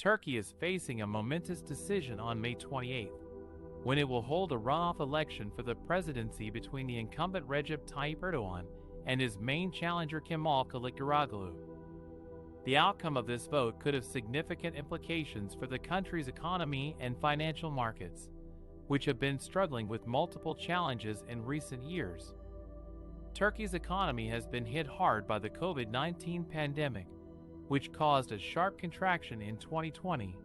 Turkey is facing a momentous decision on May 28, when it will hold a runoff election for the presidency between the incumbent Recep Tayyip Erdogan and his main challenger Kemal Kılıçdaroğlu. The outcome of this vote could have significant implications for the country's economy and financial markets, which have been struggling with multiple challenges in recent years. Turkey's economy has been hit hard by the COVID-19 pandemic, which caused a sharp contraction in 2020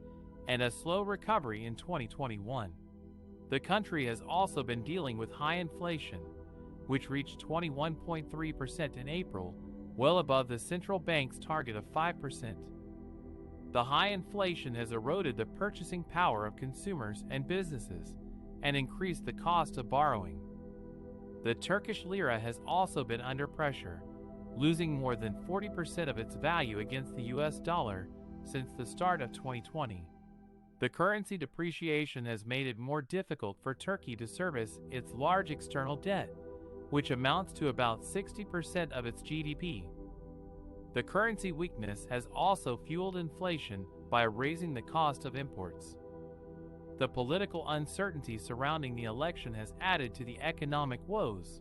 and a slow recovery in 2021. The country has also been dealing with high inflation, which reached 21.3% in April, well above the central bank's target of 5%. The high inflation has eroded the purchasing power of consumers and businesses and increased the cost of borrowing. The Turkish lira has also been under pressure, losing more than 40% of its value against the US dollar since the start of 2020. The currency depreciation has made it more difficult for Turkey to service its large external debt, which amounts to about 60% of its GDP. The currency weakness has also fueled inflation by raising the cost of imports. The political uncertainty surrounding the election has added to the economic woes.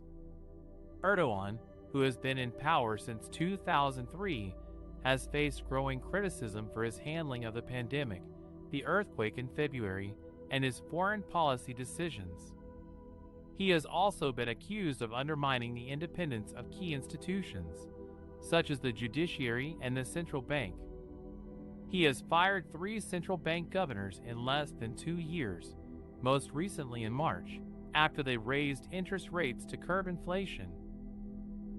Erdogan, who has been in power since 2003, has faced growing criticism for his handling of the pandemic, the earthquake in February, and his foreign policy decisions. He has also been accused of undermining the independence of key institutions, such as the judiciary and the central bank. He has fired 3 central bank governors in less than 2 years, most recently in March, after they raised interest rates to curb inflation.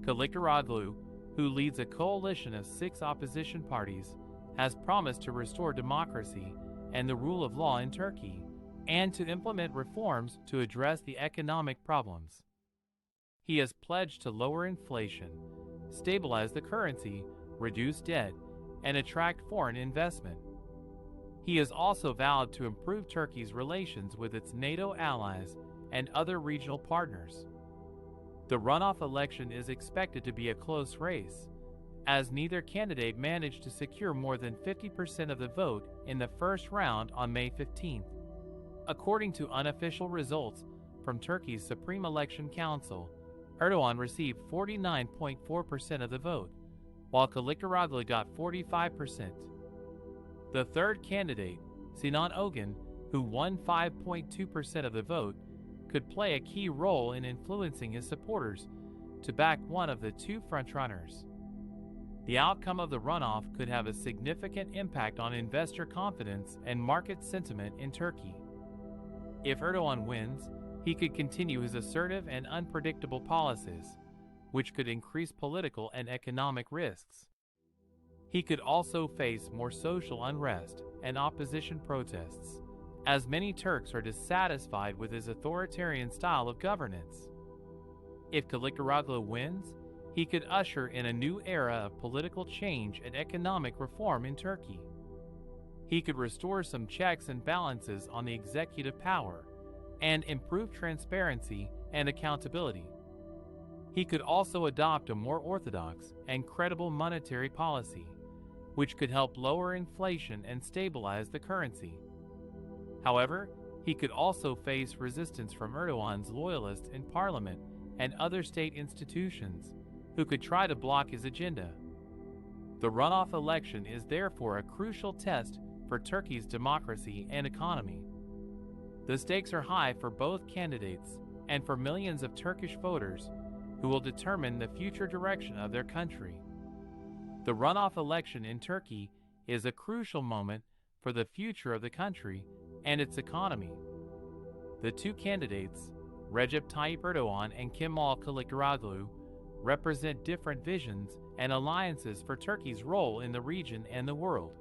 Kılıçdaroğlu, who leads a coalition of 6 opposition parties, has promised to restore democracy and the rule of law in Turkey, and to implement reforms to address the economic problems. He has pledged to lower inflation, stabilize the currency, reduce debt, and attract foreign investment. He has also vowed to improve Turkey's relations with its NATO allies and other regional partners. The runoff election is expected to be a close race, as neither candidate managed to secure more than 50% of the vote in the first round on May 15. According to unofficial results from Turkey's Supreme Election Council, Erdogan received 49.4% of the vote, while Kılıçdaroğlu got 45%. The third candidate, Sinan Ogun, who won 5.2% of the vote, could play a key role in influencing his supporters to back one of the 2 frontrunners. The outcome of the runoff could have a significant impact on investor confidence and market sentiment in Turkey. If Erdogan wins, he could continue his assertive and unpredictable policies, which could increase political and economic risks. He could also face more social unrest and opposition protests, as many Turks are dissatisfied with his authoritarian style of governance. If Kılıçdaroğlu wins, he could usher in a new era of political change and economic reform in Turkey. He could restore some checks and balances on the executive power and improve transparency and accountability. He could also adopt a more orthodox and credible monetary policy, which could help lower inflation and stabilize the currency. However, he could also face resistance from Erdogan's loyalists in parliament and other state institutions, who could try to block his agenda. The runoff election is therefore a crucial test for Turkey's democracy and economy. The stakes are high for both candidates and for millions of Turkish voters who will determine the future direction of their country. The runoff election in Turkey is a crucial moment for the future of the country and its economy. The 2 candidates, Recep Tayyip Erdogan and Kemal Kılıçdaroğlu, represent different visions and alliances for Turkey's role in the region and the world.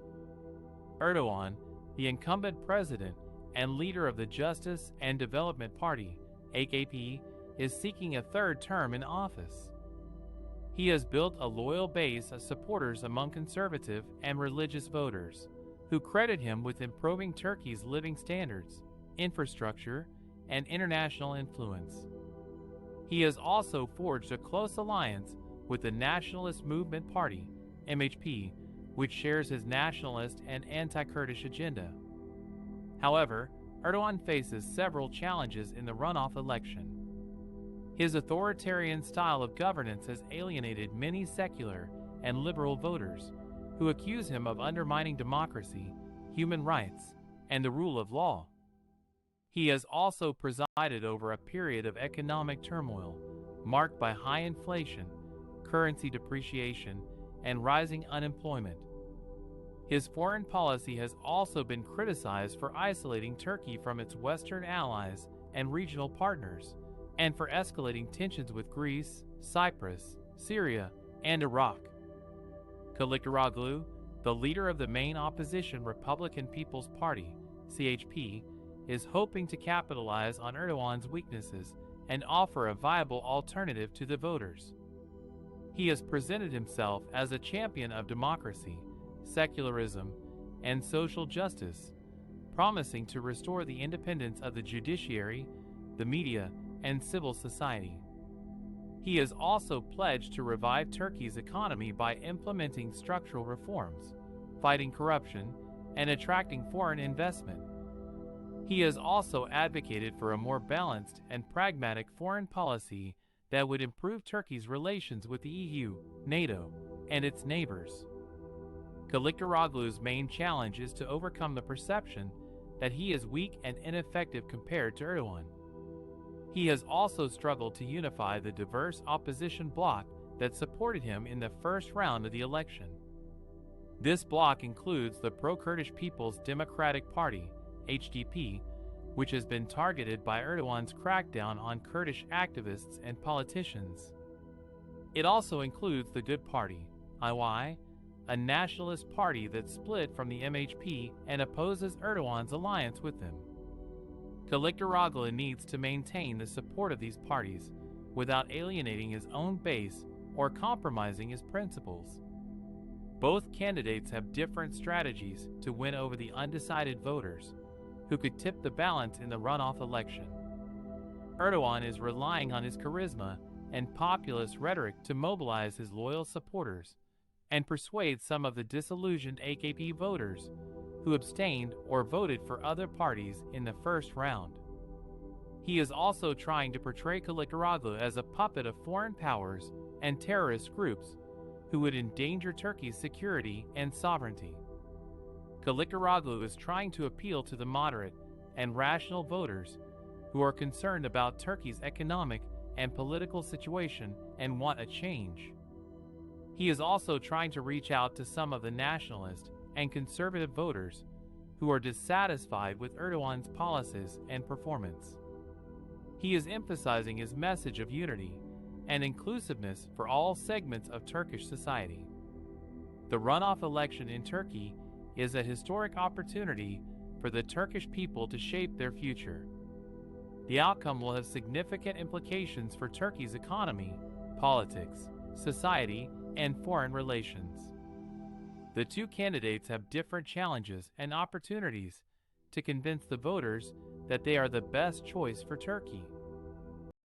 Erdogan, the incumbent president and leader of the Justice and Development Party, AKP, is seeking a 3rd term in office. He has built a loyal base of supporters among conservative and religious voters, who credit him with improving Turkey's living standards, infrastructure, and international influence. He has also forged a close alliance with the Nationalist Movement Party, MHP, which shares his nationalist and anti-Kurdish agenda. However, Erdogan faces several challenges in the runoff election. His authoritarian style of governance has alienated many secular and liberal voters, who accuse him of undermining democracy, human rights, and the rule of law. He has also presided over a period of economic turmoil, marked by high inflation, currency depreciation, and rising unemployment. His foreign policy has also been criticized for isolating Turkey from its Western allies and regional partners, and for escalating tensions with Greece, Cyprus, Syria, and Iraq. Kılıçdaroğlu, the leader of the main opposition Republican People's Party, CHP, is hoping to capitalize on Erdogan's weaknesses and offer a viable alternative to the voters. He has presented himself as a champion of democracy, secularism, and social justice, promising to restore the independence of the judiciary, the media, and civil society. He has also pledged to revive Turkey's economy by implementing structural reforms, fighting corruption, and attracting foreign investment. He has also advocated for a more balanced and pragmatic foreign policy that would improve Turkey's relations with the EU, NATO, and its neighbors. Kılıçdaroğlu's main challenge is to overcome the perception that he is weak and ineffective compared to Erdogan. He has also struggled to unify the diverse opposition bloc that supported him in the first round of the election. This bloc includes the pro-Kurdish People's Democratic Party, HDP, which has been targeted by Erdogan's crackdown on Kurdish activists and politicians. It also includes the Good Party, IY, a nationalist party that split from the MHP and opposes Erdogan's alliance with them. Kılıçdaroğlu needs to maintain the support of these parties without alienating his own base or compromising his principles. Both candidates have different strategies to win over the undecided voters, who could tip the balance in the runoff election. Erdogan is relying on his charisma and populist rhetoric to mobilize his loyal supporters and persuade some of the disillusioned AKP voters who abstained or voted for other parties in the first round. He is also trying to portray Kılıçdaroğlu as a puppet of foreign powers and terrorist groups who would endanger Turkey's security and sovereignty. Kılıçdaroğlu is trying to appeal to the moderate and rational voters who are concerned about Turkey's economic and political situation and want a change. He is also trying to reach out to some of the nationalist and conservative voters who are dissatisfied with Erdogan's policies and performance. He is emphasizing his message of unity and inclusiveness for all segments of Turkish society. The runoff election in Turkey is a historic opportunity for the Turkish people to shape their future. The outcome will have significant implications for Turkey's economy, politics, society, and foreign relations. The two candidates have different challenges and opportunities to convince the voters that they are the best choice for Turkey.